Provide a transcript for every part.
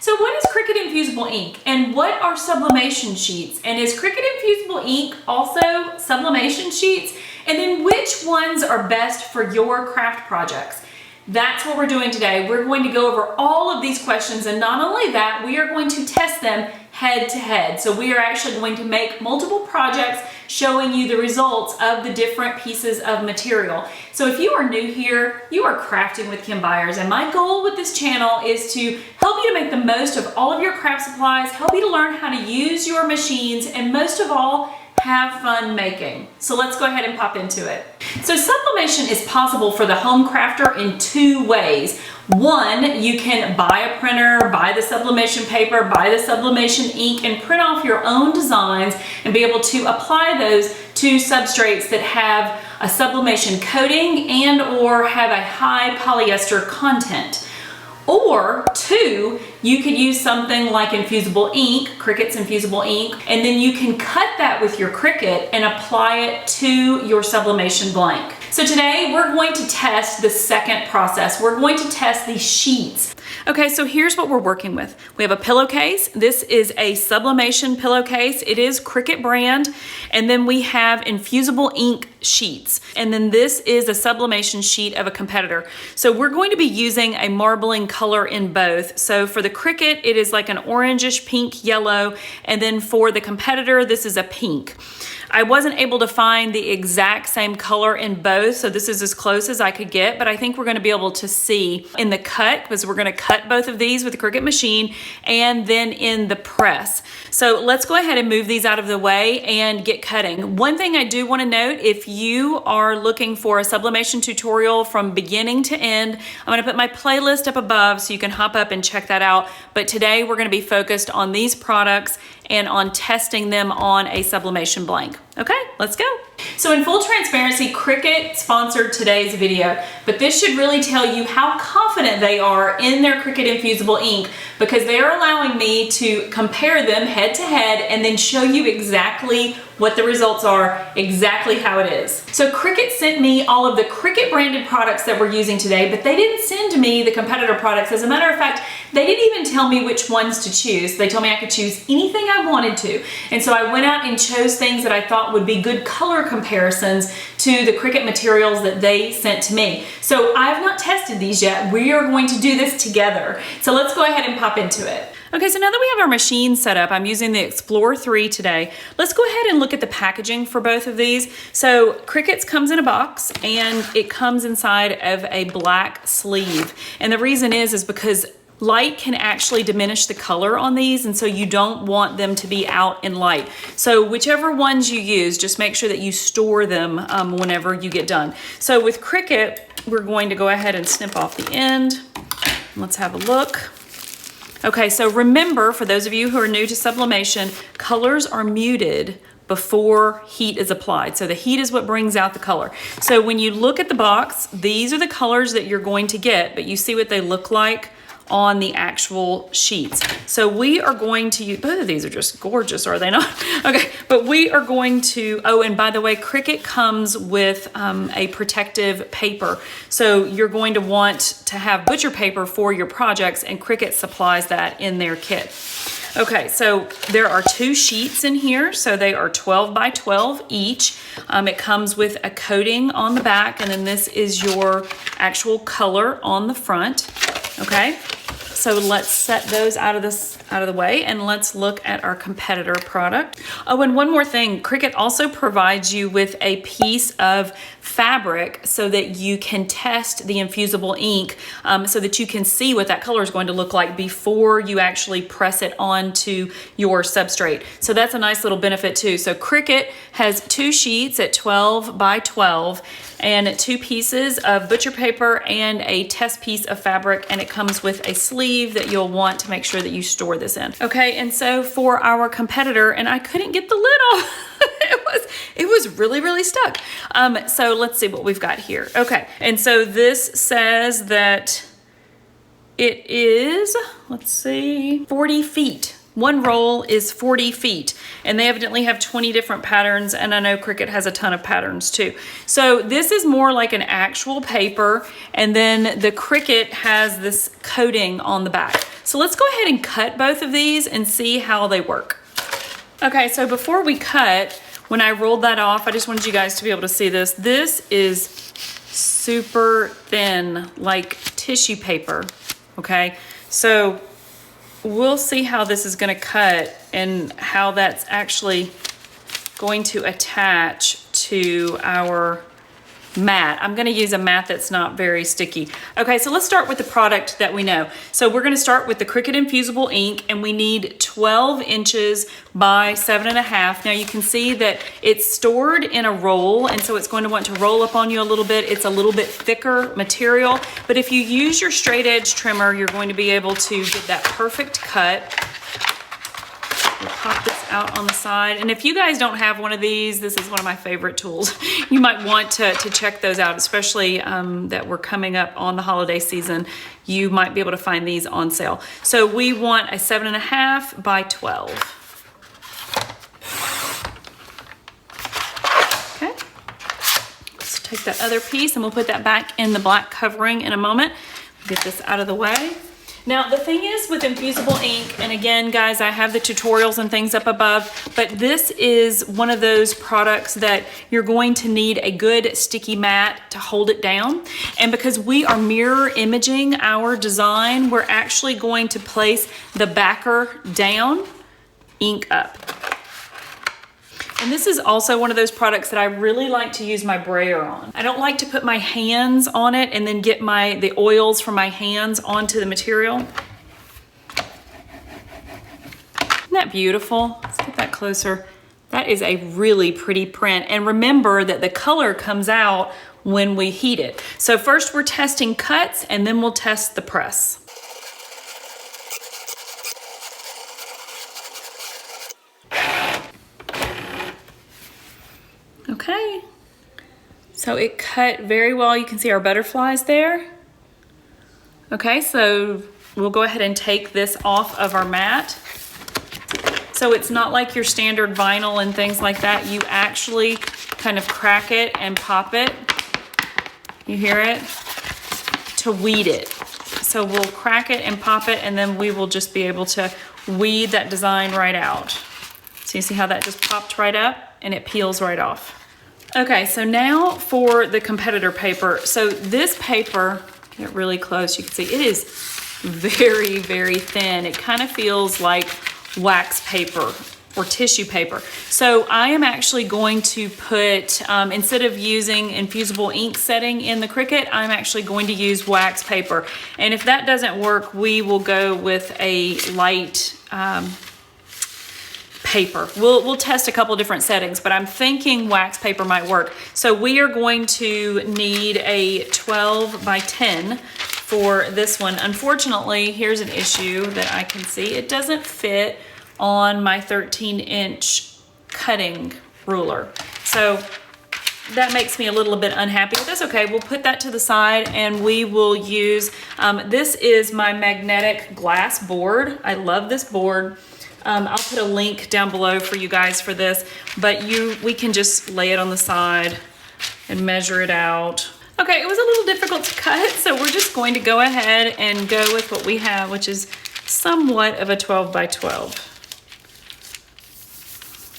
So what is Cricut Infusible Ink and what are sublimation sheets? And is Cricut Infusible Ink also sublimation sheets? And then which ones are best for your craft projects? That's what we're doing today. We're going to go over all of these questions, and not only that, we are going to test them head to head. So we are actually going to make multiple projects showing you the results of the different pieces of material. So if you are new here, you are crafting with Kim Byers, and my goal with this channel is to help you to make the most of all of your craft supplies, help you to learn how to use your machines, and most of all, have fun making. So let's go ahead and pop into it. So sublimation is possible for the home crafter in two ways. One, you can buy a printer, buy the sublimation paper, buy the sublimation ink, and print off your own designs and be able to apply those to substrates that have a sublimation coating and or have a high polyester content. Or two, you could use something like Infusible Ink, Cricut's Infusible Ink, and then you can cut that with your Cricut and apply it to your sublimation blank. So today we're going to test the second process. We're going to test these sheets. Okay, so here's what we're working with. We have a pillowcase. This is a sublimation pillowcase. It is Cricut brand. And then we have Infusible Ink sheets. And then this is a sublimation sheet of a competitor. So we're going to be using a marbling color in both. So for the Cricut, it is like an orangish pink yellow. And then for the competitor, this is a pink. I wasn't able to find the exact same color in both, so this is as close as I could get, but I think we're gonna be able to see in the cut, because we're gonna cut both of these with the Cricut machine, and then in the press. So let's go ahead and move these out of the way and get cutting. One thing I do wanna note, if you are looking for a sublimation tutorial from beginning to end, I'm gonna put my playlist up above so you can hop up and check that out. But today we're gonna be focused on these products and on testing them on a sublimation blank. Okay, let's go. So in full transparency, Cricut sponsored today's video, but this should really tell you how confident they are in their Cricut Infusible Ink, because they are allowing me to compare them head to head and then show you exactly what the results are, exactly how it is. So Cricut sent me all of the Cricut branded products that we're using today, but they didn't send me the competitor products. As a matter of fact, they didn't even tell me which ones to choose. They told me I could choose anything I wanted to. And so I went out and chose things that I thought would be good color comparisons to the Cricut materials that they sent to me. So I have not tested these yet. We are going to do this together. So let's go ahead and pop into it. Okay, so now that we have our machine set up, I'm using the Explore 3 today. Let's go ahead and look at the packaging for both of these. So Cricut's comes in a box and it comes inside of a black sleeve. And the reason is because light can actually diminish the color on these, and so you don't want them to be out in light. So whichever ones you use, just make sure that you store them whenever you get done. So with Cricut, we're going to go ahead and snip off the end. Let's have a look. Okay, so remember, for those of you who are new to sublimation, colors are muted before heat is applied. So the heat is what brings out the color. So when you look at the box, these are the colors that you're going to get, but you see what they look like on the actual sheets. So we are going to use, both of these are just gorgeous, are they not? Okay, but we are going to, oh, and by the way, Cricut comes with a protective paper. So you're going to want to have butcher paper for your projects, and Cricut supplies that in their kit. Okay, so there are two sheets in here, so they are 12 by 12 each. It comes with a coating on the back, and then this is your actual color on the front. Okay, so let's set those out of the way, and let's look at our competitor product. Oh, and one more thing, Cricut also provides you with a piece of fabric so that you can test the Infusible Ink, so that you can see what that color is going to look like before you actually press it onto your substrate. So that's a nice little benefit too. So Cricut has two sheets at 12 by 12 and two pieces of butcher paper and a test piece of fabric, and it comes with a sleeve that you'll want to make sure that you store this in. Okay, and so for our competitor, and I couldn't get the lid off. It was really, really stuck. So let's see what we've got here. Okay, and so this says that it is, let's see, 40 feet. One roll is 40 feet, and they evidently have 20 different patterns, and I know Cricut has a ton of patterns too. So this is more like an actual paper, and then the Cricut has this coating on the back. So let's go ahead and cut both of these and see how they work. Okay, so before we cut, when I rolled that off, I just wanted you guys to be able to see this. This is super thin, like tissue paper, okay? So we'll see how this is gonna cut and how that's actually going to attach to our mat. I'm gonna use a mat that's not very sticky. Okay, so let's start with the product that we know. So we're gonna start with the Cricut Infusible Ink, and we need 12 inches by 7.5. Now you can see that it's stored in a roll, and so it's going to want to roll up on you a little bit. It's a little bit thicker material, but if you use your straight edge trimmer, you're going to be able to get that perfect cut. We'll pop this out on the side. And if you guys don't have one of these, this is one of my favorite tools. You might want to check those out, especially that we're coming up on the holiday season. You might be able to find these on sale. So we want a 7.5 by 12. Okay. Let's take that other piece and we'll put that back in the black covering in a moment. Get this out of the way. Now, the thing is with Infusible Ink, and again, guys, I have the tutorials and things up above, but this is one of those products that you're going to need a good sticky mat to hold it down. And because we are mirror imaging our design, we're actually going to place the backer down, ink up. And this is also one of those products that I really like to use my brayer on. I don't like to put my hands on it and then get the oils from my hands onto the material. Isn't that beautiful? Let's get that closer. That is a really pretty print. And remember that the color comes out when we heat it. So first we're testing cuts and then we'll test the press. Okay, so it cut very well. You can see our butterflies there. Okay, so we'll go ahead and take this off of our mat. So it's not like your standard vinyl and things like that. You actually kind of crack it and pop it. You hear it? To weed it. So we'll crack it and pop it, and then we will just be able to weed that design right out. So you see how that just popped right up and it peels right off. Okay, so now for the competitor paper. So this paper, get really close, you can see it is very, very thin. It kind of feels like wax paper or tissue paper. So I am actually going to put, instead of using Infusible Ink setting in the Cricut, I'm actually going to use wax paper. And if that doesn't work, we will go with a light paper. We'll test a couple different settings, but I'm thinking wax paper might work. So we are going to need a 12 by 10 for this one. Unfortunately, here's an issue that I can see. It doesn't fit on my 13-inch cutting ruler. So that makes me a little bit unhappy, but that's okay. We'll put that to the side and we will use, this is my magnetic glass board. I love this board. I'll put a link down below for you guys for this, but we can just lay it on the side and measure it out. Okay, it was a little difficult to cut, so we're just going to go ahead and go with what we have, which is somewhat of a 12 by 12.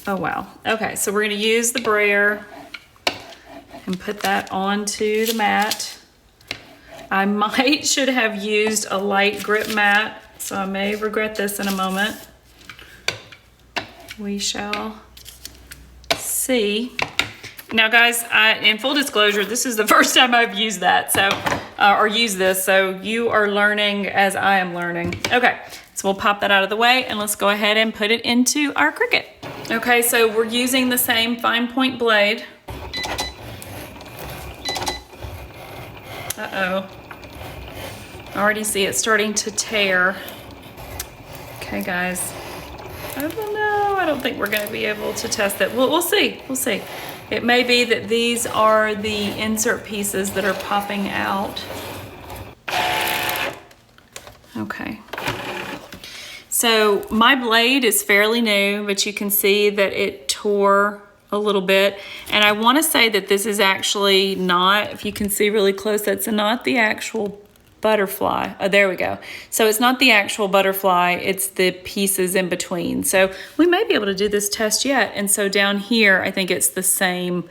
Oh wow. Okay, so we're gonna use the brayer and put that onto the mat. I should have used a light grip mat, so I may regret this in a moment. We shall see. Now guys, in full disclosure, this is the first time I've used that, so, or used this, so you are learning as I am learning. Okay, so we'll pop that out of the way and let's go ahead and put it into our Cricut. Okay, so we're using the same fine point blade. Uh-oh. I already see it starting to tear. Okay guys. I don't know. I don't think we're going to be able to test it. We'll see. We'll see. It may be that these are the insert pieces that are popping out. Okay. So my blade is fairly new, but you can see that it tore a little bit. And I want to say that this is actually not, if you can see really close, that's not the actual butterfly. Oh, there we go. So it's not the actual butterfly, it's the pieces in between. So we may be able to do this test yet. And so down here, I think it's the same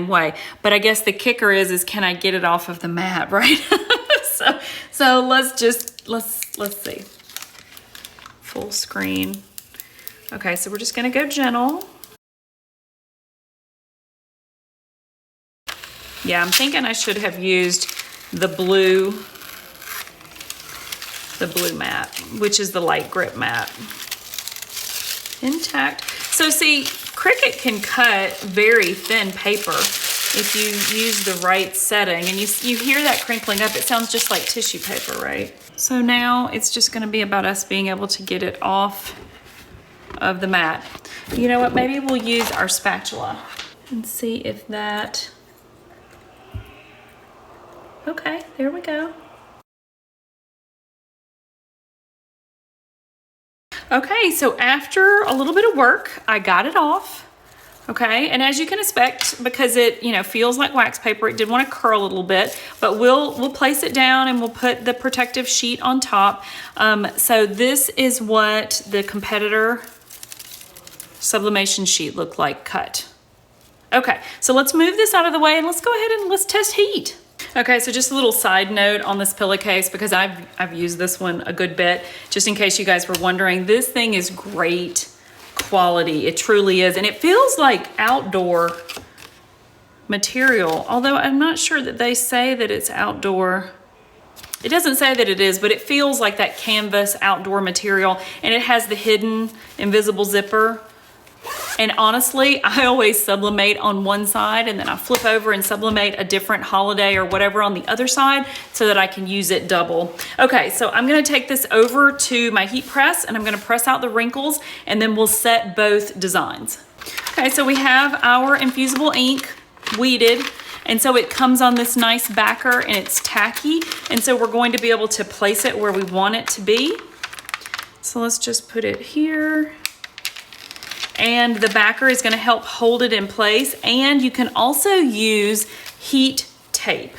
way. But I guess the kicker is can I get it off of the mat, right? so let's see. Full screen. Okay, so we're just gonna go gentle. Yeah, I'm thinking I should have used the blue mat, which is the light grip mat. Intact. So see, Cricut can cut very thin paper if you use the right setting. And you hear that crinkling up, it sounds just like tissue paper, right? So now it's just gonna be about us being able to get it off of the mat. You know what, maybe we'll use our spatula and see if that, okay, there we go. Okay, so after a little bit of work, I got it off. Okay, and as you can expect, because it feels like wax paper, it did want to curl a little bit, but we'll place it down and we'll put the protective sheet on top. So this is what the competitor sublimation sheet looked like cut. Okay, so let's move this out of the way and let's go ahead and let's test heat. Okay, so just a little side note on this pillowcase, because I've used this one a good bit, just in case you guys were wondering, this thing is great quality. It truly is, and it feels like outdoor material, although I'm not sure that they say that it's outdoor. It doesn't say that it is, but it feels like that canvas outdoor material, and it has the hidden invisible zipper. And honestly, I always sublimate on one side and then I flip over and sublimate a different holiday or whatever on the other side so that I can use it double. Okay, so I'm gonna take this over to my heat press and I'm gonna press out the wrinkles and then we'll set both designs. Okay, so we have our Infusible ink weeded, and so it comes on this nice backer and it's tacky, and so we're going to be able to place it where we want it to be. So let's just put it here. And the backer is gonna help hold it in place, and you can also use heat tape.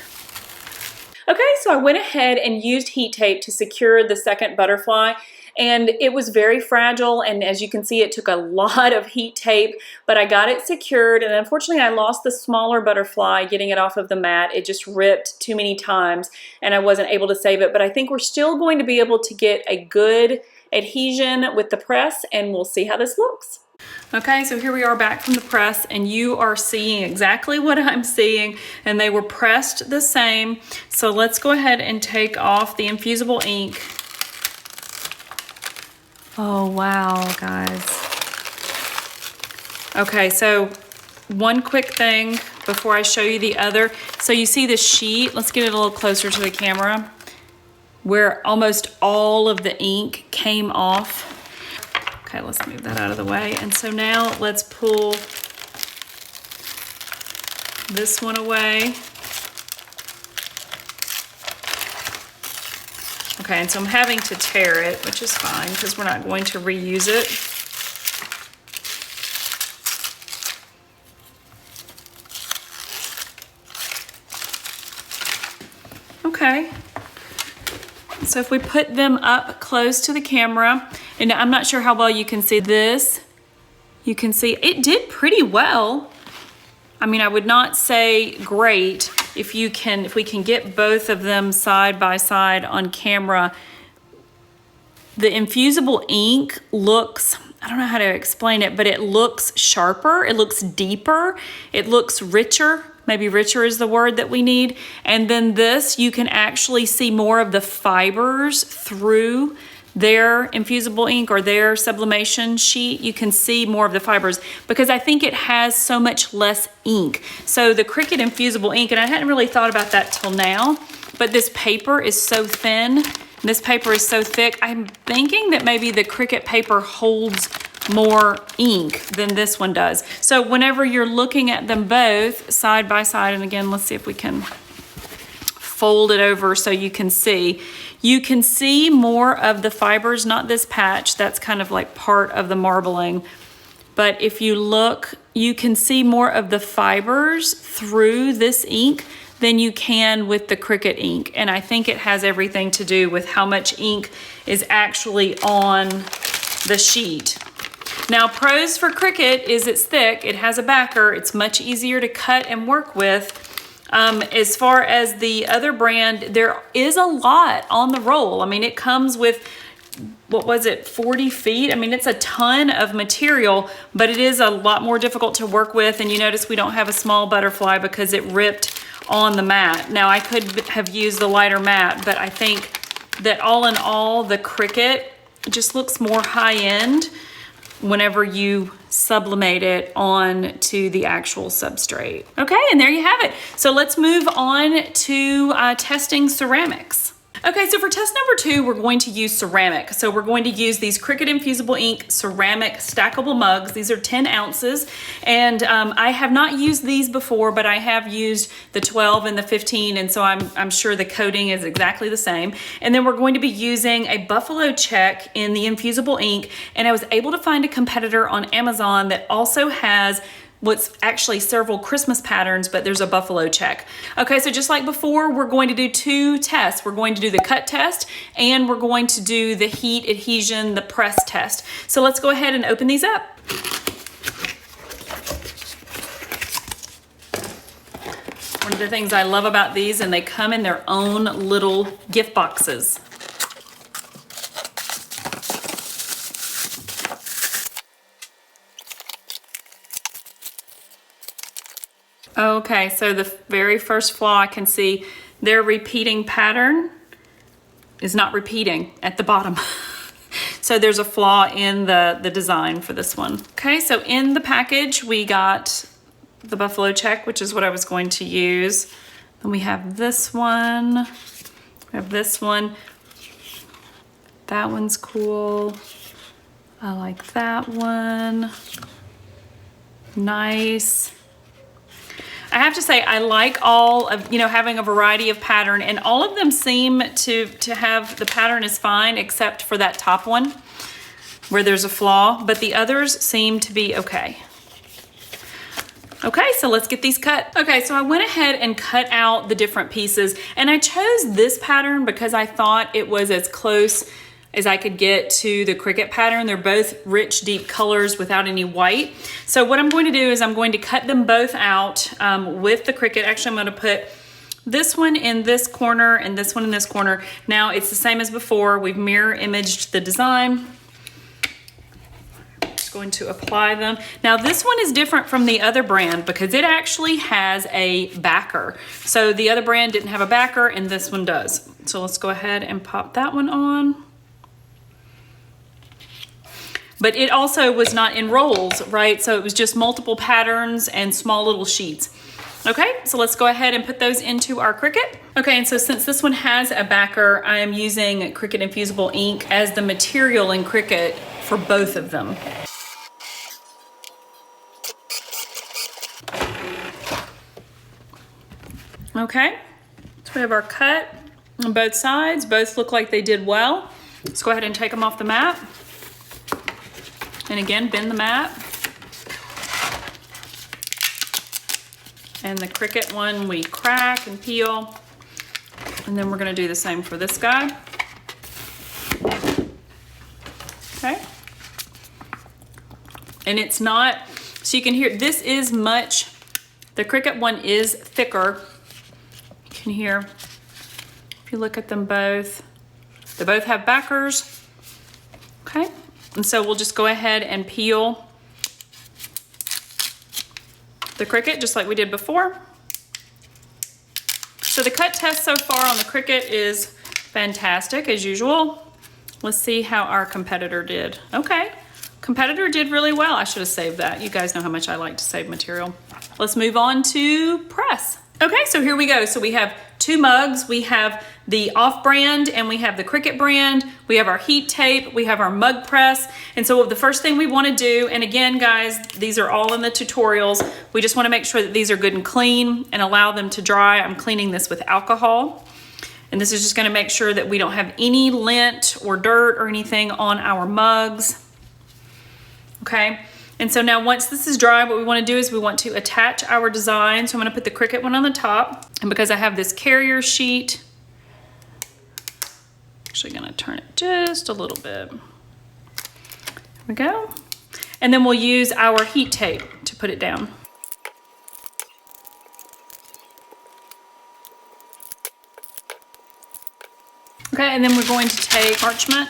Okay, so I went ahead and used heat tape to secure the second butterfly, and it was very fragile, and as you can see, it took a lot of heat tape, but I got it secured, and unfortunately I lost the smaller butterfly getting it off of the mat. It just ripped too many times, and I wasn't able to save it, but I think we're still going to be able to get a good adhesion with the press, and we'll see how this looks. Okay, so here we are back from the press, and you are seeing exactly what I'm seeing, and they were pressed the same. So let's go ahead and take off the Infusible ink. Oh, wow, guys. Okay, so one quick thing before I show you the other. So you see the sheet, let's get it a little closer to the camera, where almost all of the ink came off. Okay, let's move that out of the way. And so now let's pull this one away. Okay, and so I'm having to tear it, which is fine because we're not going to reuse it. Okay. So if we put them up close to the camera, and I'm not sure how well you can see this, you can see it did pretty well. I mean, I would not say great. If we can get both of them side by side on camera, the Infusible ink looks, I don't know how to explain it, but it looks sharper, it looks deeper, it looks richer. Maybe richer is the word that we need. And then this, you can actually see more of the fibers through their Infusible ink or their sublimation sheet. You can see more of the fibers because I think it has so much less ink. So the Cricut Infusible ink, and I hadn't really thought about that till now, but this paper is so thin, this paper is so thick. I'm thinking that maybe the Cricut paper holds more ink than this one does. So whenever you're looking at them both side by side, and again, let's see if we can fold it over so you can see more of the fibers, not this patch, that's kind of like part of the marbling. But if you look, you can see more of the fibers through this ink than you can with the Cricut ink. And I think it has everything to do with how much ink is actually on the sheet. Now, pros for Cricut is it's thick, it has a backer, it's much easier to cut and work with. As far as the other brand, there is a lot on the roll. I mean, it comes with, what was it, 40 feet? I mean, it's a ton of material, but it is a lot more difficult to work with. And you notice we don't have a small butterfly because it ripped on the mat. Now, I could have used the lighter mat, but I think that all in all, the Cricut just looks more high-end whenever you sublimate it on to the actual substrate. Okay, and there you have it. So let's move on to testing ceramics. Okay, so for test number 2, we're going to use ceramic. So we're going to use these Cricut Infusible Ink ceramic stackable mugs. These are 10 ounces. And I have not used these before, but I have used the 12 and the 15. And so I'm sure the coating is exactly the same. And then we're going to be using a buffalo check in the Infusible Ink. And I was able to find a competitor on Amazon that also has what's actually several Christmas patterns, but there's a buffalo check. Okay, so just like before, we're going to do 2 tests. We're going to do the cut test, and we're going to do the heat adhesion, the press test. So let's go ahead and open these up. One of the things I love about these, and they come in their own little gift boxes. Okay, so the very first flaw I can see, their repeating pattern is not repeating at the bottom. So there's a flaw in the design for this one. Okay, so in the package, we got the buffalo check, which is what I was going to use. Then we have this one. We have this one. That one's cool. I like that one. Nice. I have to say, I like all of, having a variety of pattern, and all of them seem to have, the pattern is fine, except for that top one where there's a flaw, but the others seem to be okay. Okay, so let's get these cut. Okay, so I went ahead and cut out the different pieces, and I chose this pattern because I thought it was as close as I could get to the Cricut pattern. They're both rich, deep colors without any white. So what I'm going to do is I'm going to cut them both out with the Cricut. Actually, I'm going to put this one in this corner and this one in this corner. Now it's the same as before. We've mirror imaged the design. Just going to apply them. Now this one is different from the other brand because it actually has a backer. So the other brand didn't have a backer and this one does. So let's go ahead and pop that one on. But it also was not in rolls, right? So it was just multiple patterns and small little sheets. Okay, so let's go ahead and put those into our Cricut. Okay, and so since this one has a backer, I am using Cricut Infusible Ink as the material in Cricut for both of them. Okay, so we have our cut on both sides. Both look like they did well. Let's go ahead and take them off the mat. And again, bend the mat. And the Cricut one, we crack and peel. And then we're gonna do the same for this guy. Okay. And it's not, so you can hear, this is much, the Cricut one is thicker. You can hear, if you look at them both, they both have backers. Okay. And so we'll just go ahead and peel the Cricut just like we did before. So the cut test so far on the Cricut is fantastic as usual. Let's see how our competitor did. Okay, competitor did really well. I should have saved that. You guys know how much I like to save material. Let's move on to press. Okay, so here we go. So we have 2 mugs. We have the off brand and we have the Cricut brand. We have our heat tape, we have our mug press. And so the first thing we want to do, and again guys, these are all in the tutorials, we just want to make sure that these are good and clean and allow them to dry. I'm cleaning this with alcohol. And this is just going to make sure that we don't have any lint or dirt or anything on our mugs. Okay, And so now once this is dry, what we want to do is we want to attach our design. So I'm going to put the Cricut one on the top. And because I have this carrier sheet, actually going to turn it just a little bit. There we go. And then we'll use our heat tape to put it down. Okay, and then we're going to take parchment.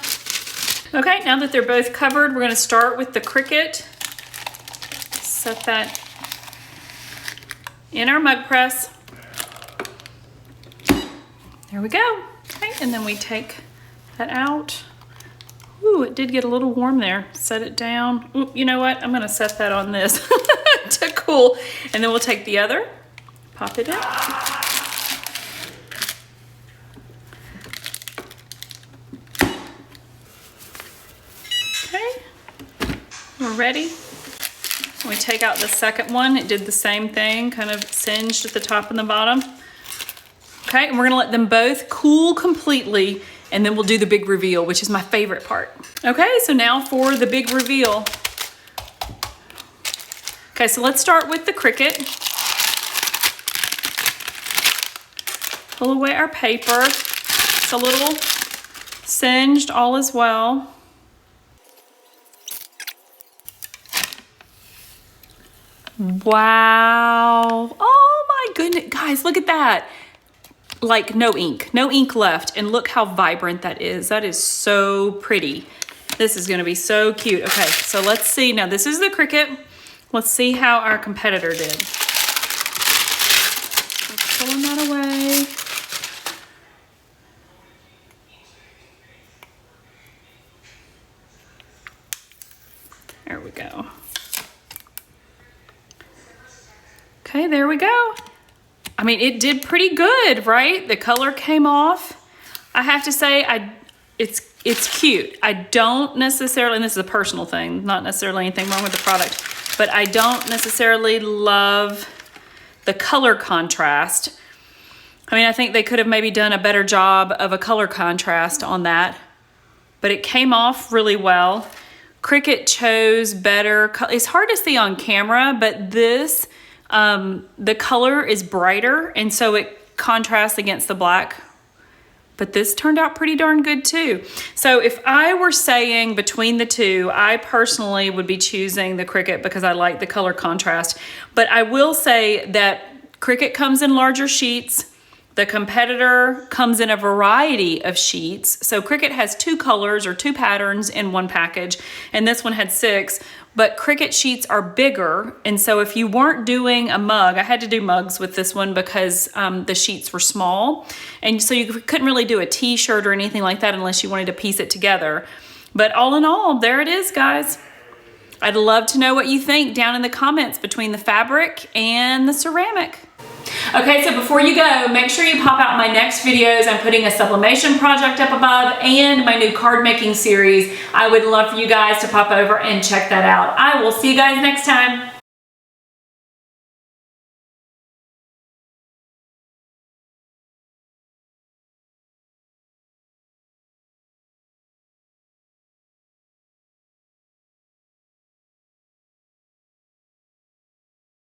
Okay, now that they're both covered, we're going to start with the Cricut. Set that in our mug press. There we go. Okay, and then we take that out. Ooh, it did get a little warm there. Set it down. Ooh, you know what? I'm going to set that on this to cool. And then we'll take the other, pop it in. Okay, we're ready. We take out the second one. It did the same thing, kind of singed at the top and the bottom. Okay, and we're gonna let them both cool completely, and then we'll do the big reveal, which is my favorite part. Okay, so now for the big reveal. Okay, so let's start with the Cricut. Pull away our paper. It's a little singed, all as well. Wow. Oh my goodness. Guys, look at that. Like no ink left. And look how vibrant that is. That is so pretty. This is going to be so cute. Okay, so let's see. Now this is the Cricut. Let's see how our competitor did. Just pulling that away. There we go. Okay, there we go. I mean, it did pretty good, right? The color came off. I have to say, it's cute. I don't necessarily, and this is a personal thing, not necessarily anything wrong with the product, but I don't necessarily love the color contrast. I mean, I think they could have maybe done a better job of a color contrast on that, but it came off really well. Cricut chose better. It's hard to see on camera, but this, the color is brighter, and so it contrasts against the black. But this turned out pretty darn good too. So if I were saying between the two, I personally would be choosing the Cricut because I like the color contrast. But I will say that Cricut comes in larger sheets. The competitor comes in a variety of sheets. So Cricut has 2 colors or 2 patterns in one package, and this one had 6. But Cricut sheets are bigger, and so if you weren't doing a mug, I had to do mugs with this one because the sheets were small, and so you couldn't really do a t-shirt or anything like that unless you wanted to piece it together. But all in all, there it is, guys. I'd love to know what you think down in the comments between the fabric and the ceramic. Okay, so before you go, make sure you pop out my next videos. I'm putting a sublimation project up above and my new card making series. I would love for you guys to pop over and check that out. I will see you guys next time.